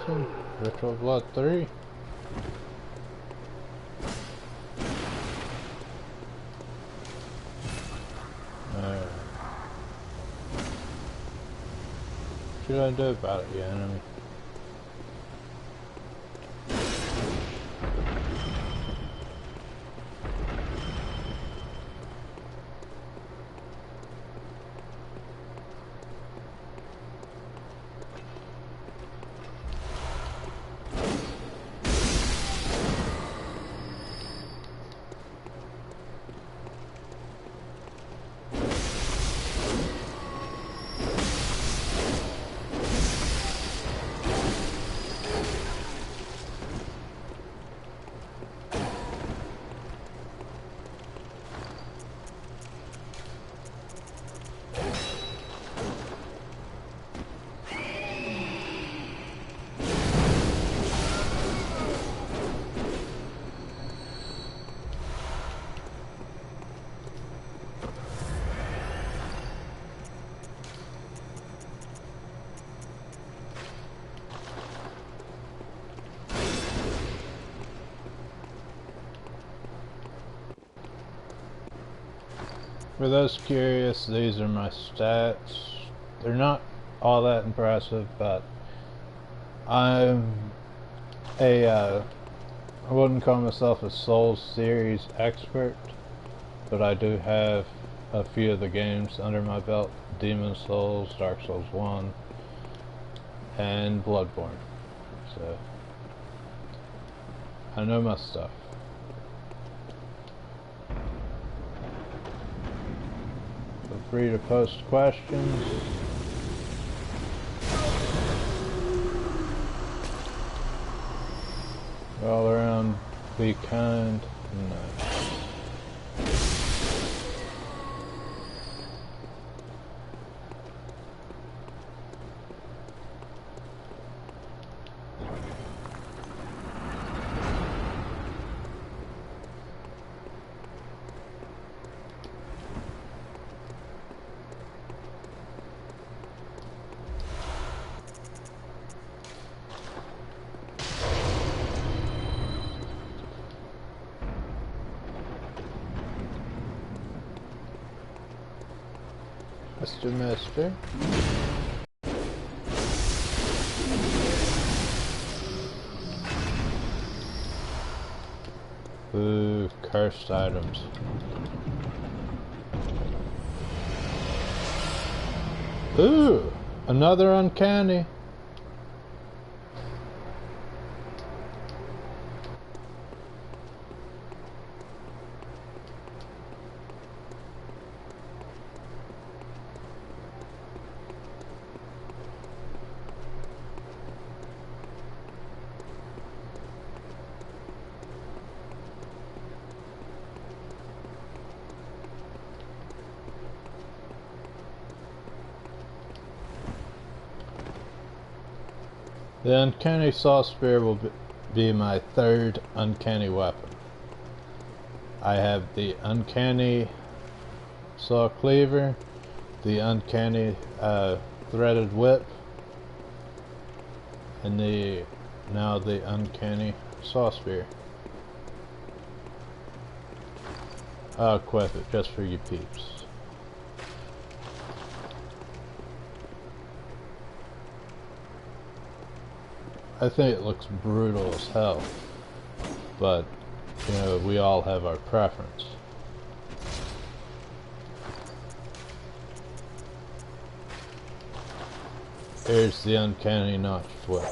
mission, Ritual Blood 3. What should I do about it, you enemy? For those curious, these are my stats. They're not all that impressive, but I'm I wouldn't call myself a Souls series expert, but I do have a few of the games under my belt: Demon Souls, Dark Souls 1, and Bloodborne. So I know my stuff. Feel free to post questions. All around, be kind. No. Mister. Ooh, cursed items. Ooh, another uncanny. The Uncanny Saw Spear will be my third uncanny weapon. I have the Uncanny Saw Cleaver, the Uncanny Threaded Whip, and now the Uncanny Saw Spear. I'll equip it just for you peeps. I think it looks brutal as hell, but you know, we all have our preference. Here's the Uncanny Notched Whip.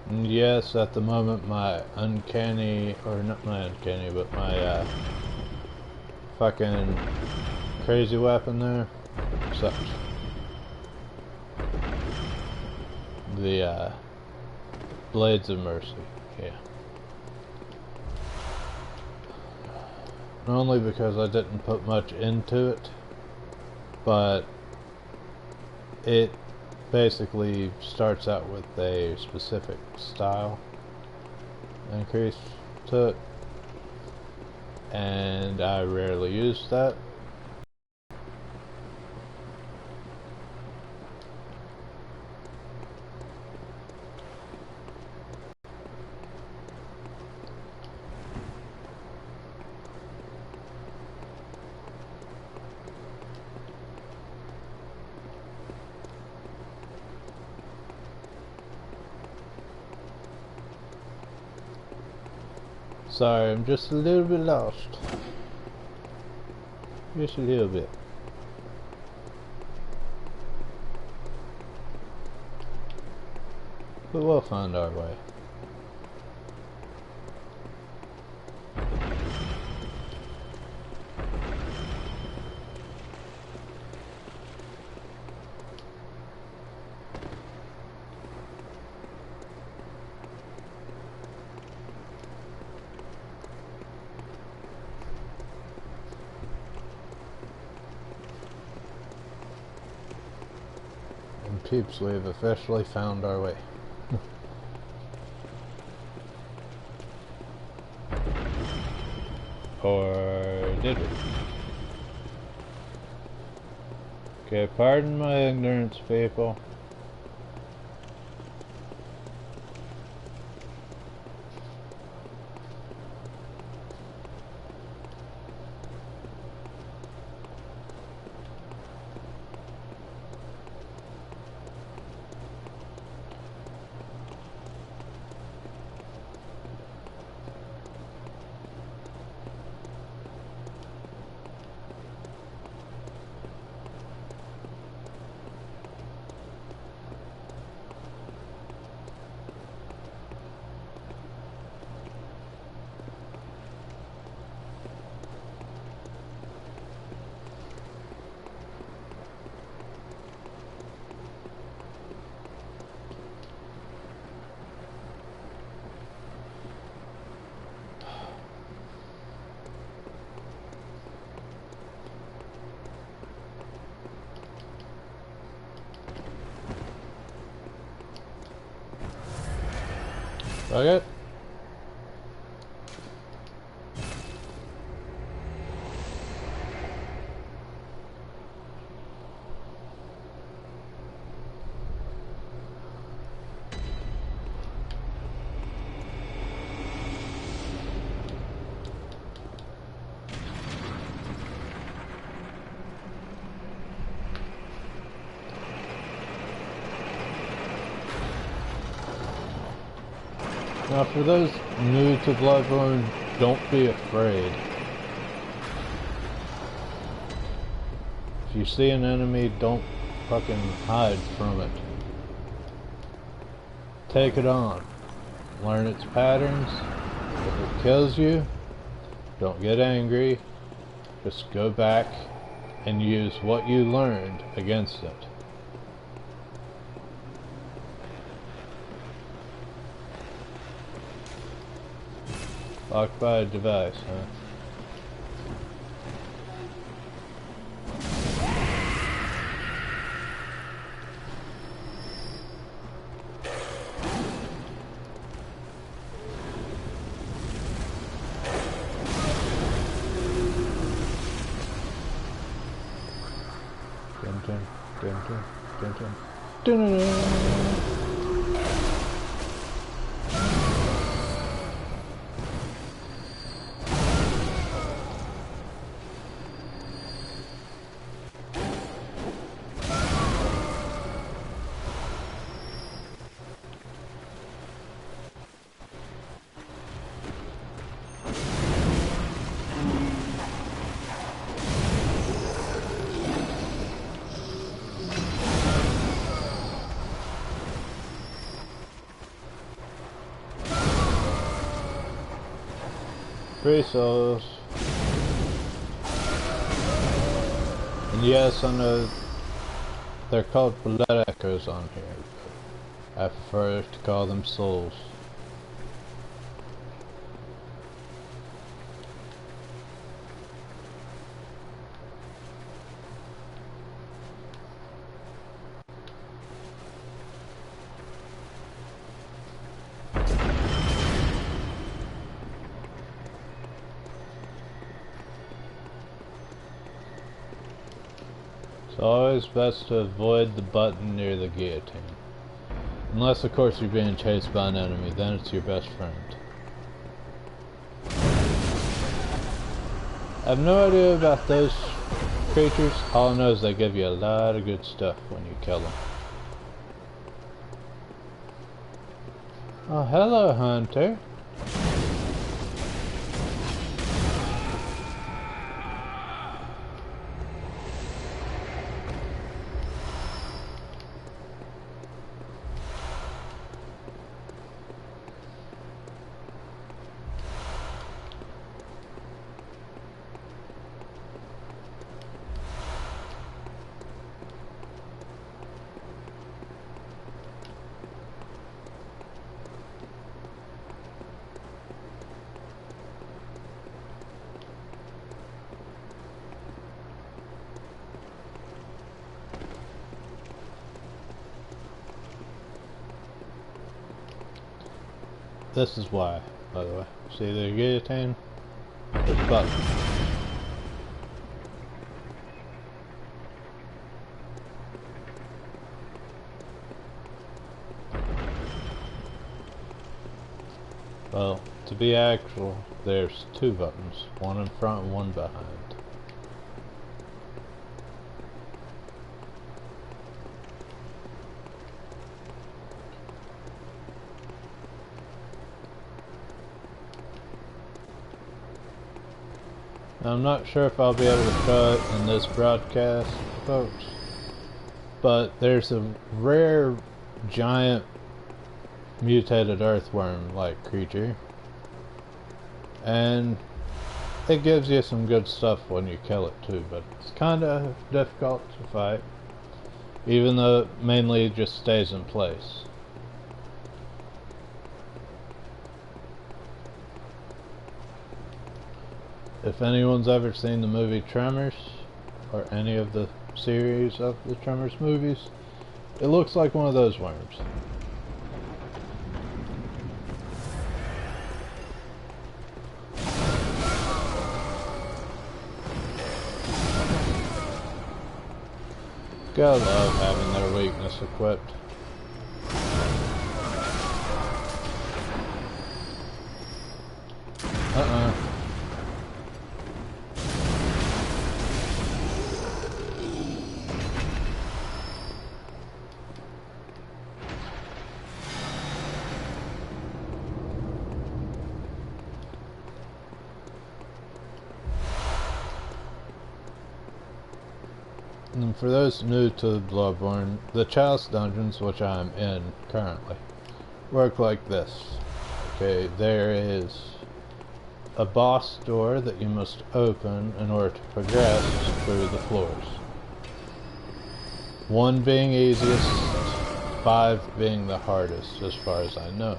And yes, at the moment my uncanny, or not my uncanny, but my fucking crazy weapon there sucks. The Blades of Mercy, yeah. Not only because I didn't put much into it, but it basically starts out with a specific style, increase to it, and I rarely use that. Sorry, I'm just a little bit lost. Just a little bit. But we'll find our way. Peeps, we have officially found our way. Or did we? Okay, pardon my ignorance, people. Okay. Now for those new to Bloodborne, don't be afraid. If you see an enemy, don't fucking hide from it. Take it on. Learn its patterns. If it kills you, don't get angry. Just go back and use what you learned against it. Locked by a device, huh? Dun dun dun dun dun dun dun dun dun. Free souls. And yes, I know they're called blood echoes on here, but I prefer to call them souls. It's always best to avoid the button near the guillotine. Unless, of course, you're being chased by an enemy, then it's your best friend. I have no idea about those creatures. All I know is they give you a lot of good stuff when you kill them. Oh, hello, Hunter. This is why, by the way. See the guillotine? There's a button. Well, to be actual, there's two buttons. One in front and one behind. I'm not sure if I'll be able to show it in this broadcast, folks, but there's a rare giant mutated earthworm-like creature, and it gives you some good stuff when you kill it too, but it's kind of difficult to fight, even though it mainly just stays in place. If anyone's ever seen the movie Tremors, or any of the series of the Tremors movies, it looks like one of those worms. Gotta love having their weakness equipped. And for those new to Bloodborne, the Chalice dungeons, which I am in currently, work like this. Okay, there is a boss door that you must open in order to progress through the floors. 1 being easiest, 5 being the hardest, as far as I know.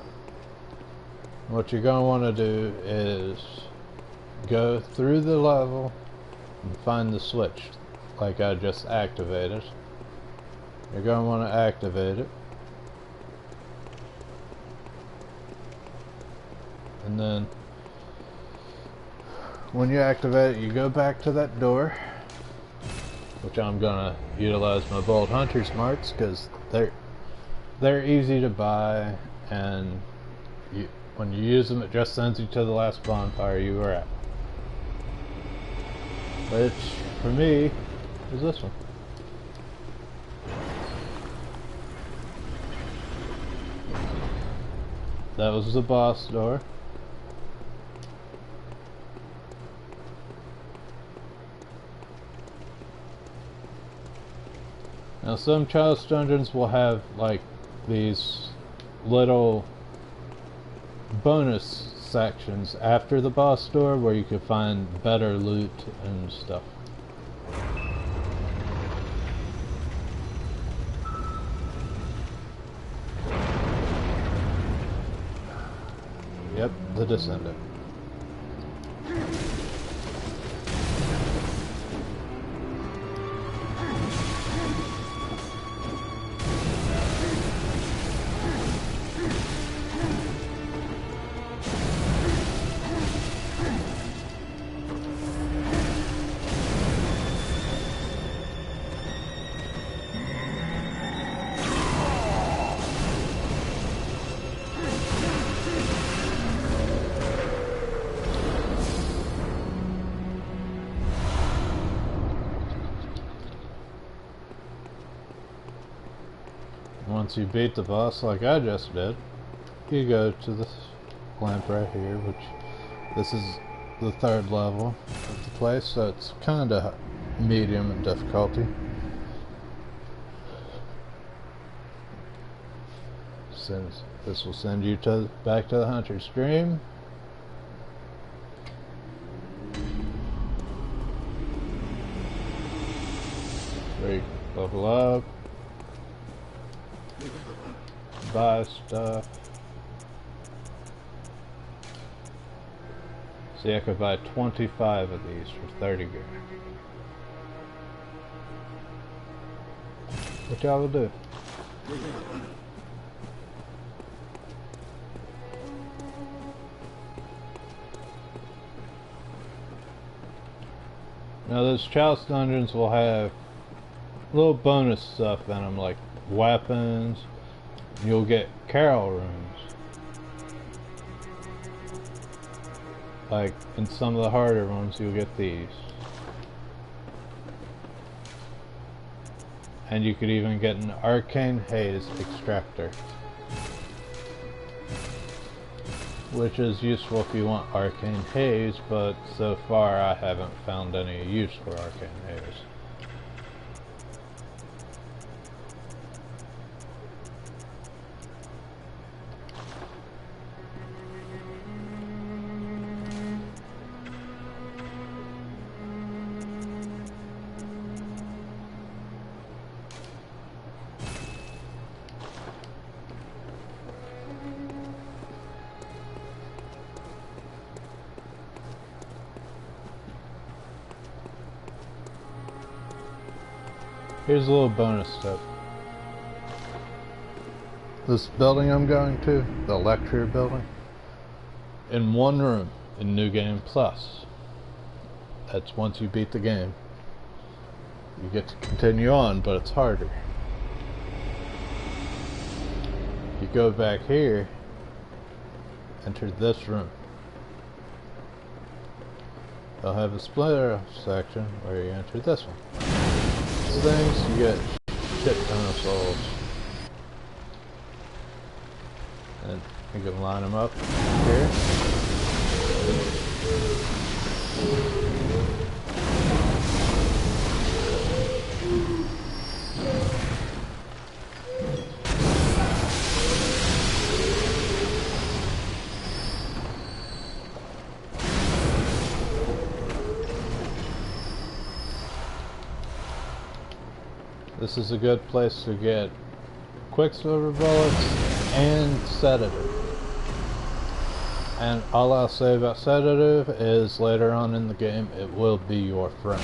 What you're going to want to do is go through the level and find the switch, like I just activated. You're going to want to activate it, and then when you activate it, you go back to that door, which I'm gonna utilize my Bold Hunter smarts because they're easy to buy, and when you use them, it just sends you to the last bonfire you were at, which for me is this one. That was the boss door. Now some Chalice dungeons will have like these little bonus sections after the boss door where you can find better loot and stuff. Yep, the Descendant. once you beat the boss like I just did, you go to this lamp right here, which this is the 3rd level of the place, so it's kind of medium in difficulty. Since this will send you back to the Hunter's Dream. Where you level up, buy stuff. See, I could buy 25 of these for 30 grand. Which I will do. Now those chalice dungeons will have little bonus stuff in them, like weapons. You'll get carol rooms. Like in some of the harder ones, you'll get these. And you could even get an arcane haze extractor, which is useful if you want arcane haze, but so far I haven't found any use for arcane haze. Here's a little bonus tip. This building I'm going to, the lecture building, in one room in New Game Plus. That's once you beat the game. You get to continue on, but it's harder. You go back here, enter this room. They'll have a splitter section where you enter this one. Things, you get shit ton of souls, and you can line them up here. This is a good place to get quicksilver bullets and sedative. And all I'll say about sedative is later on in the game it will be your friend.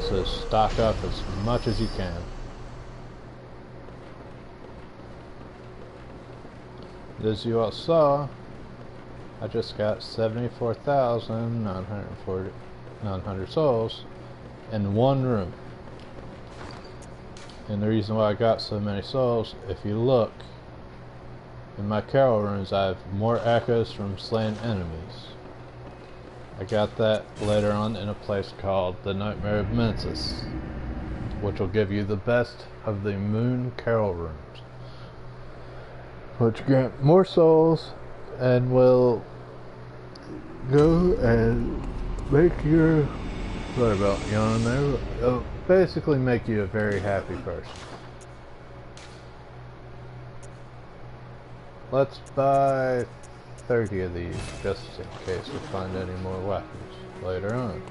So stock up as much as you can. As you all saw, I just got 74,900 souls in one room. And the reason why I got so many souls, if you look in my carol rooms, I have more echoes from slain enemies. I got that later on in a place called the Nightmare of Mensis, which will give you the best of the moon carol rooms, which grant more souls and will go and make your, sorry about yawning there, but basically make you a very happy person. Let's buy 30 of these just in case we find any more weapons later on.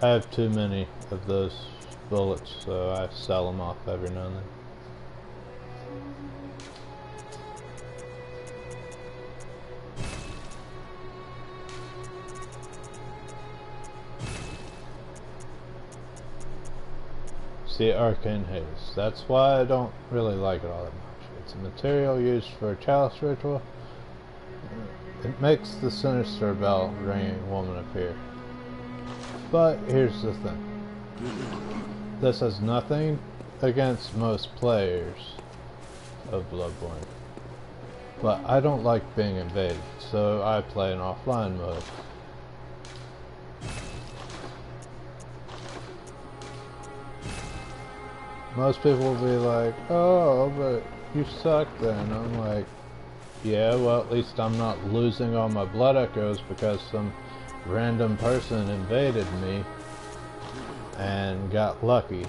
I have too many of those bullets, so I sell them off every now and then. See, arcane haze. That's why I don't really like it all that much. It's a material used for a chalice ritual. It makes the sinister bell ringing woman appear. But here's the thing. This has nothing against most players of Bloodborne. But I don't like being invaded, so I play in offline mode. Most people will be like, oh, but you suck then. I'm like, yeah, well, at least I'm not losing all my blood echoes because some random person invaded me and got lucky.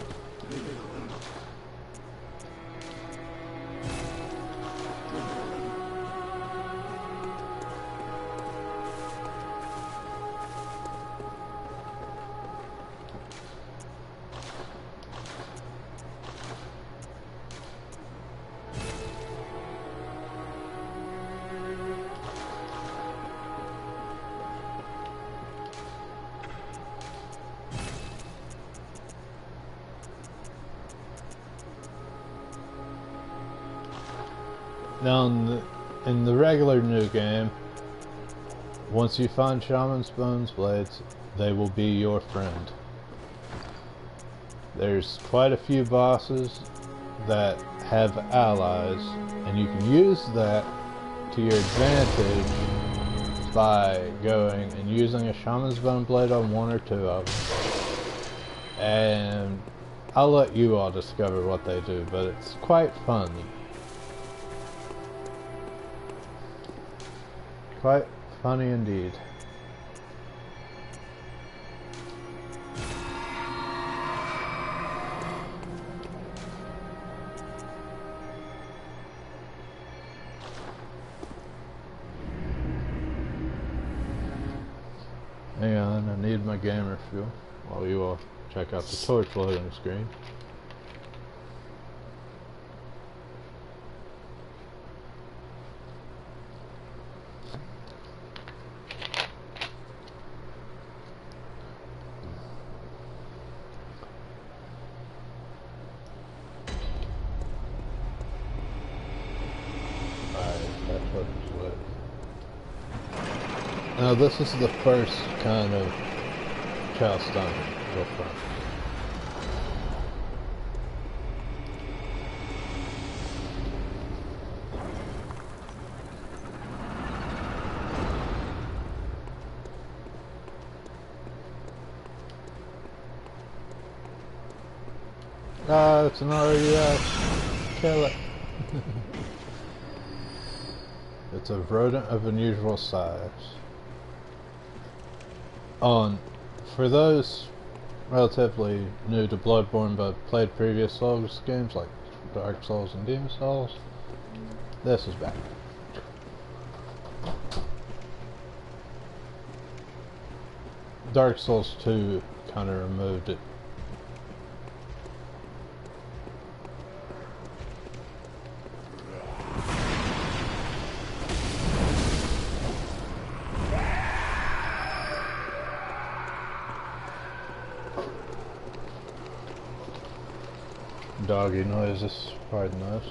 Now, in the regular new game, once you find Shaman's Bones Blades, they will be your friend. There's quite a few bosses that have allies, and you can use that to your advantage by going and using a Shaman's Bone Blade on one or two of them. And I'll let you all discover what they do, but it's quite fun. Quite funny indeed. Hang on, I need my gamer fuel while you all check out the torch loading screen. Now this is the first kind of chalice diamond real front. Ah, it's an RES. Kill it. It's a rodent of unusual size. For those relatively new to Bloodborne but played previous Souls games like Dark Souls and Demon Souls, this is bad. Dark Souls 2 kind of removed it. Doggy noises, pardon those.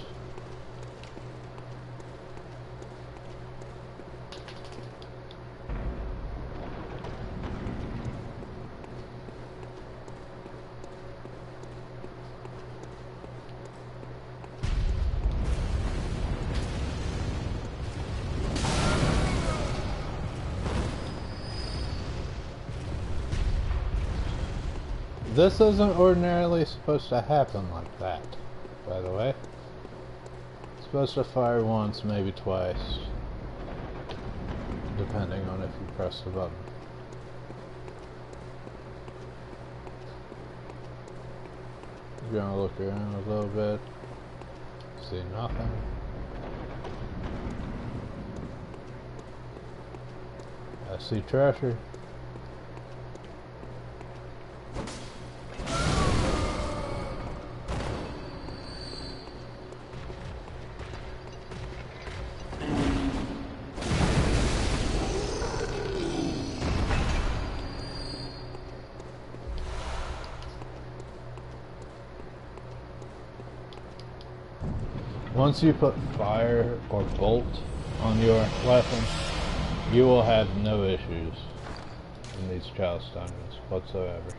This isn't ordinarily supposed to happen like that, by the way. It's supposed to fire once, maybe twice, depending on if you press the button. I'm gonna look around a little bit, see nothing. I see treasure. Once you put fire or bolt on your weapon, you will have no issues in these chalice dungeons whatsoever.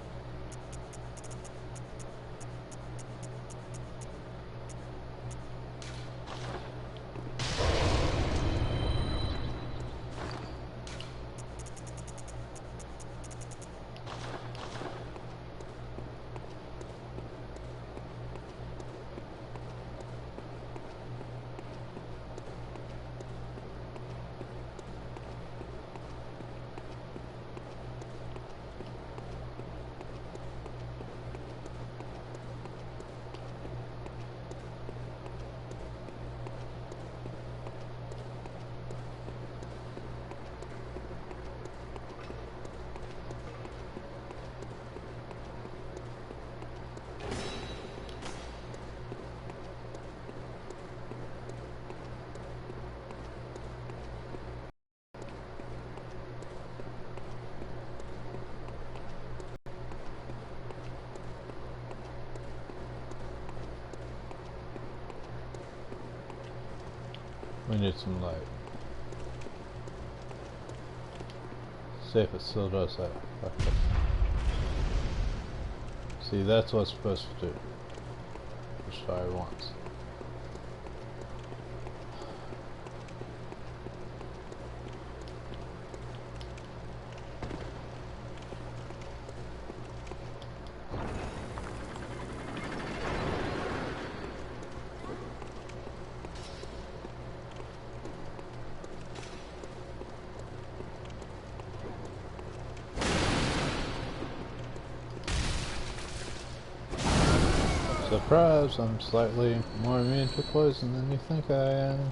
We need some light. See if it still does that. Okay. See, that's what it's supposed to do. Push fire once. Surprise, I'm slightly more immune to poison than you think I am.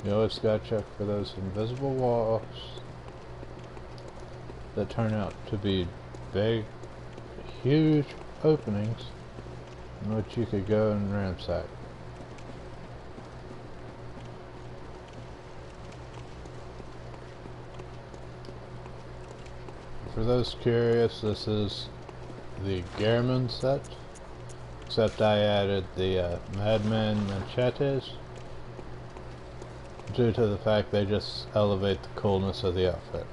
You always gotta check for those invisible walls that turn out to be big, huge openings in which you could go and ransack. For those curious, this is the Gehrman set, except I added the Madman Machetes due to the fact they just elevate the coolness of the outfit.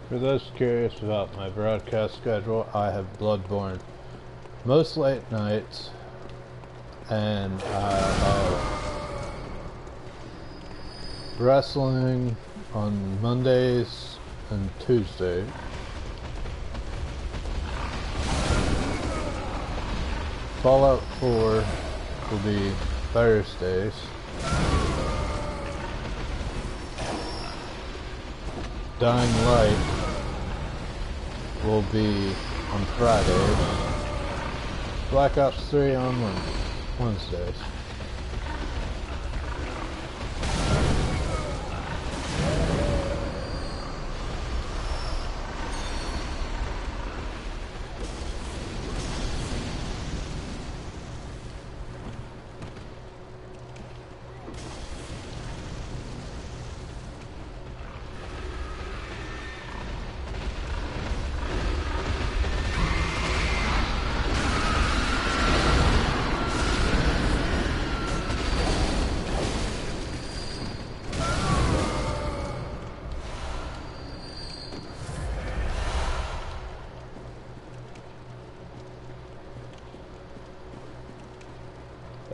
For those curious about my broadcast schedule, I have Bloodborne most late nights, and I have wrestling on Mondays and Tuesdays. Fallout 4 will be Thursdays. Dying Light will be on Fridays. Black Ops 3 on Wednesdays.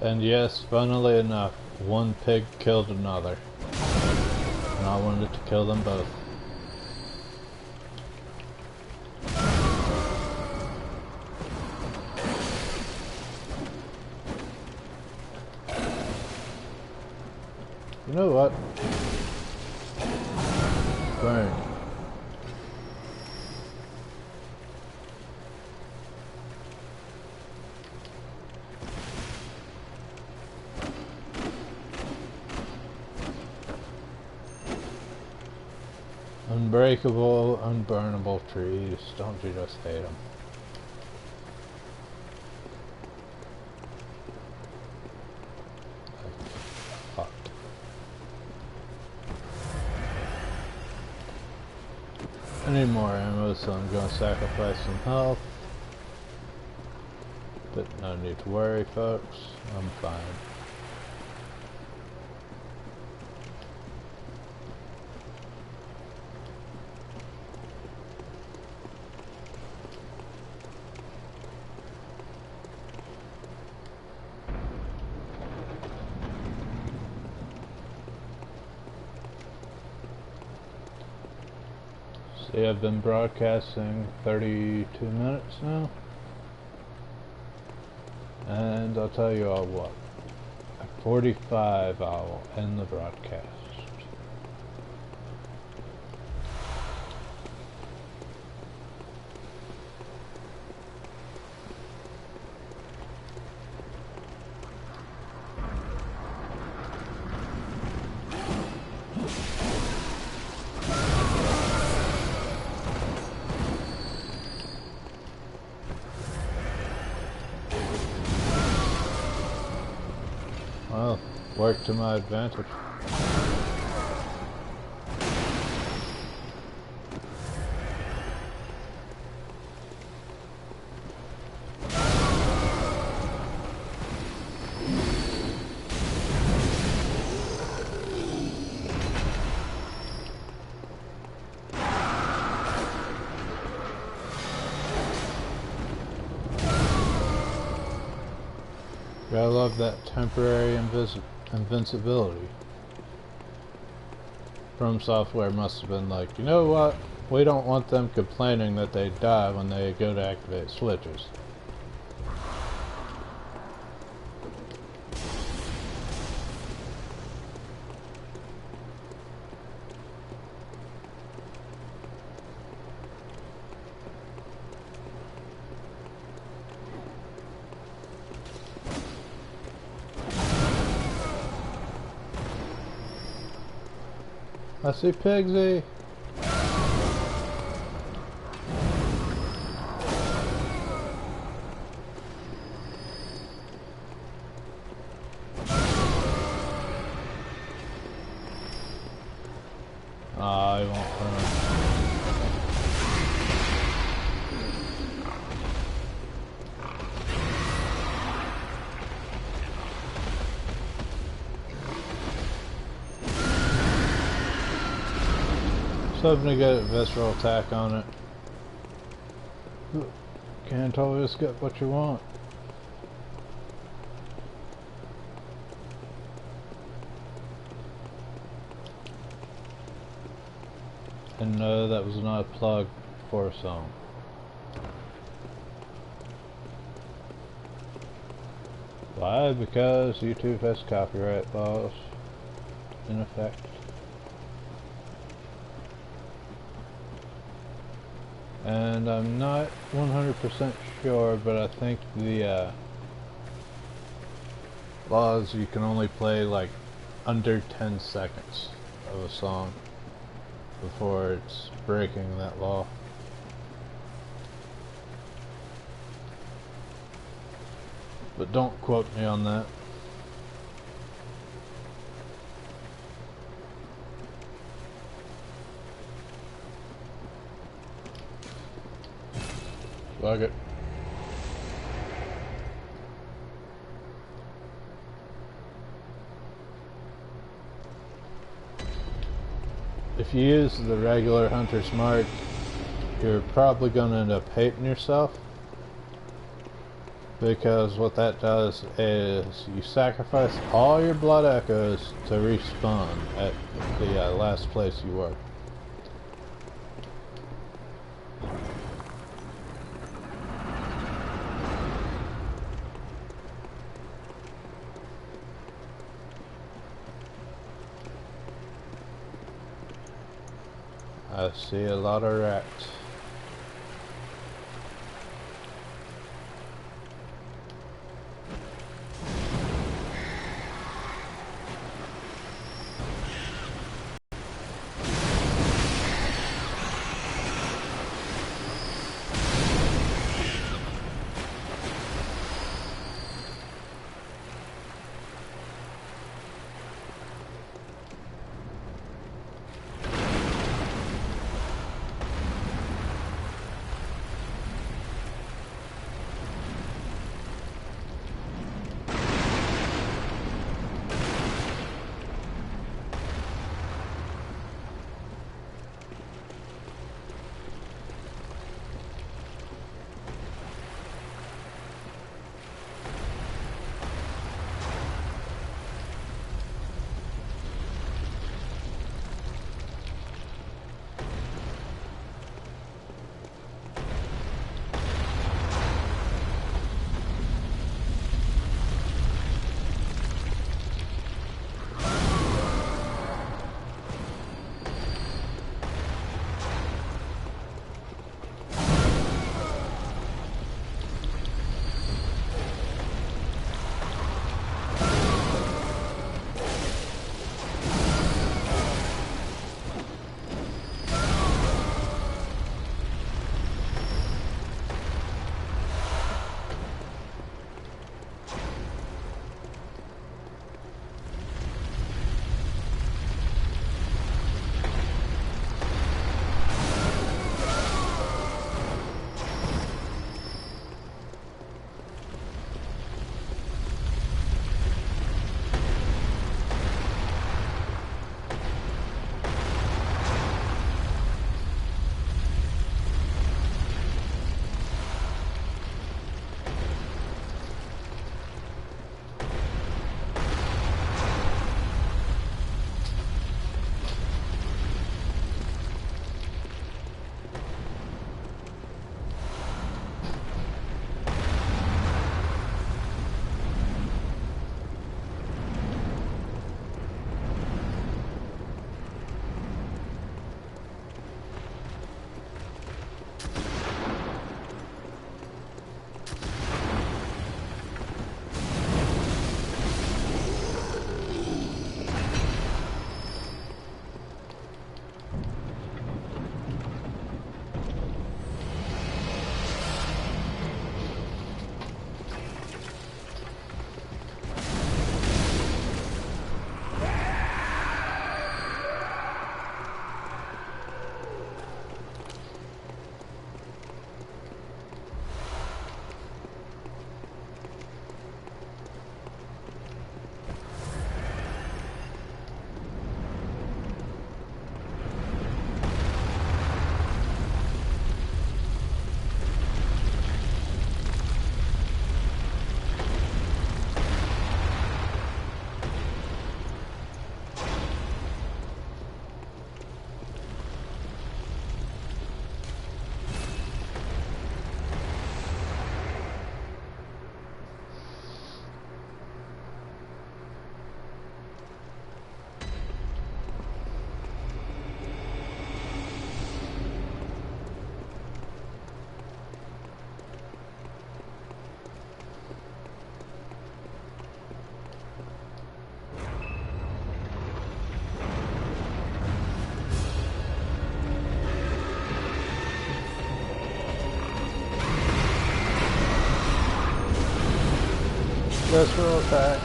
And yes, funnily enough, one pig killed another. And I wanted to kill them both. You know what? Burn. Unbreakable, unburnable trees. Don't you just hate them? Fuck. I need more ammo, so I'm gonna sacrifice some health. But no need to worry, folks. I'm fine. See, I've been broadcasting 32 minutes now. And I'll tell you all what. At 45, I'll end the broadcast. Well, worked to my advantage. I love that temporary invincibility. From Software must have been like, you know what? We don't want them complaining that they die when they go to activate switches. I see Pigsy. I won't run. Hoping to get a visceral attack on it. Can't always get what you want. And no, that was not a plug for a song. Why? Because YouTube has copyright laws in effect. And I'm not 100% sure, but I think the laws, you can only play like under 10 seconds of a song before it's breaking that law. But don't quote me on that. Fuck it. If you use the regular Hunter's Mark, you're probably going to end up hating yourself. Because what that does is you sacrifice all your blood echoes to respawn at the last place you were. I see a lot of rats. Visceral attack.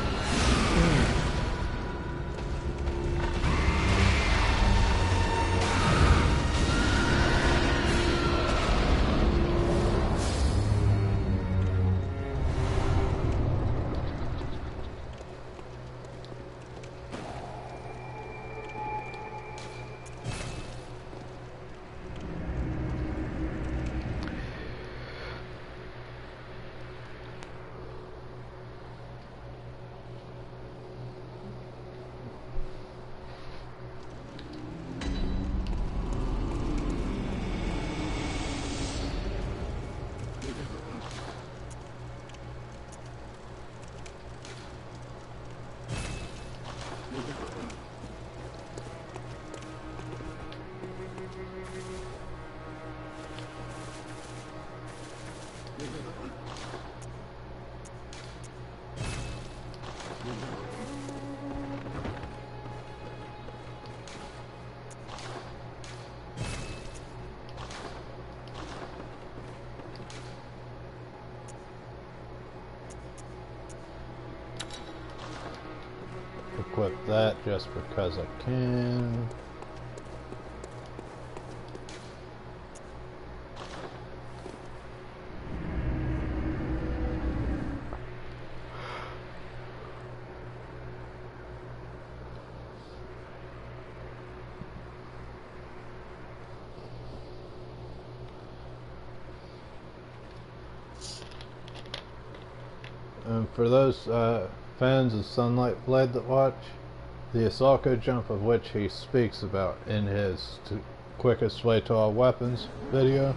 Equip that just because I can. And for those fans of Sunlight Blade that watch, the Asako jump of which he speaks about in his quickest way to all weapons video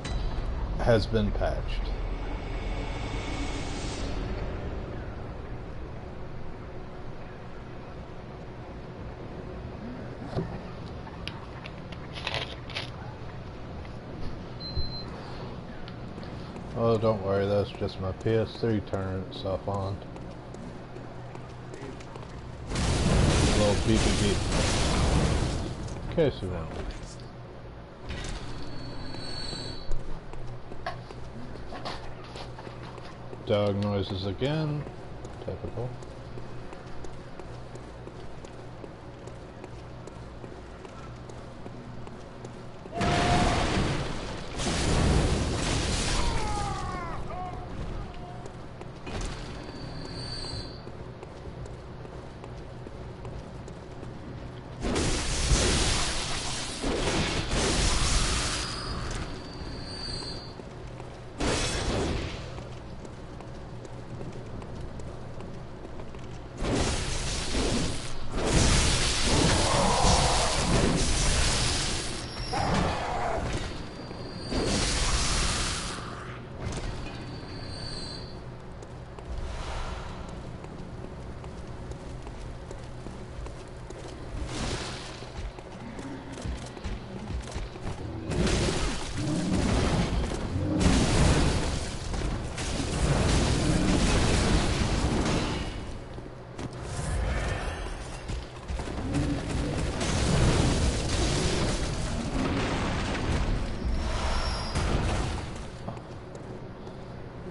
has been patched. Oh, don't worry, that's just my PS3 turning itself on. Little beepy beep. In case you wondered. Dog noises again. Typical.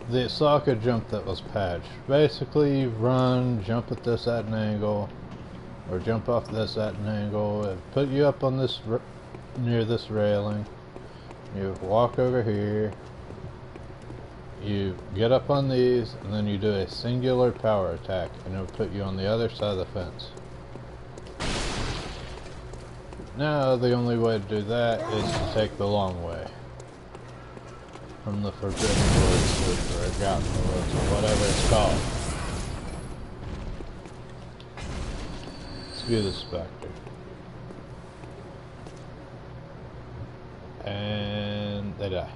The Asaka jump that was patched. Basically, you run, jump at this at an angle, or jump off this at an angle, and put you up on this near this railing. You walk over here, you get up on these, and then you do a singular power attack, and it'll put you on the other side of the fence. Now, the only way to do that is to take the long way. From the Forbidden Woods, or Forgotten Woods, or whatever it's called. Let's view the Spectre. And they die.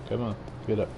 Come on, get up.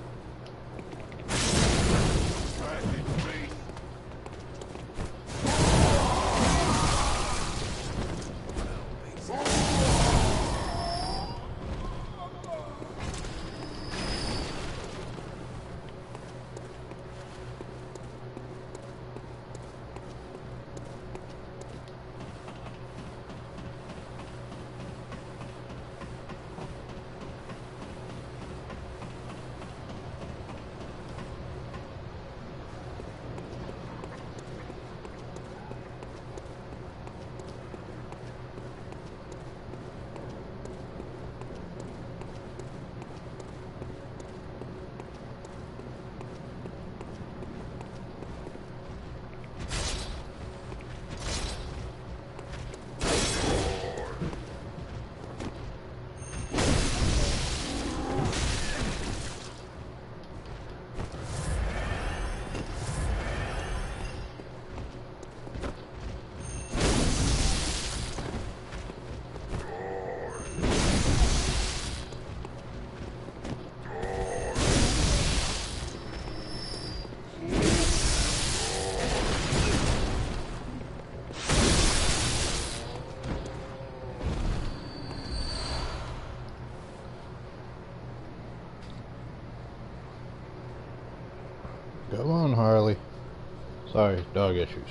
Sorry, dog issues.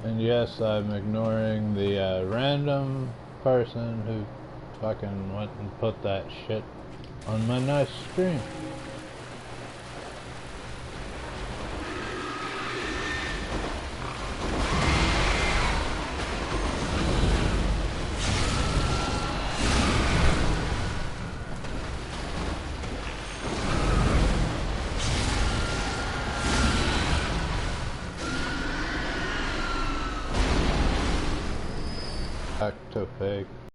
And yes, I'm ignoring the random person who fucking went and put that shit on my nice stream. Back to fake.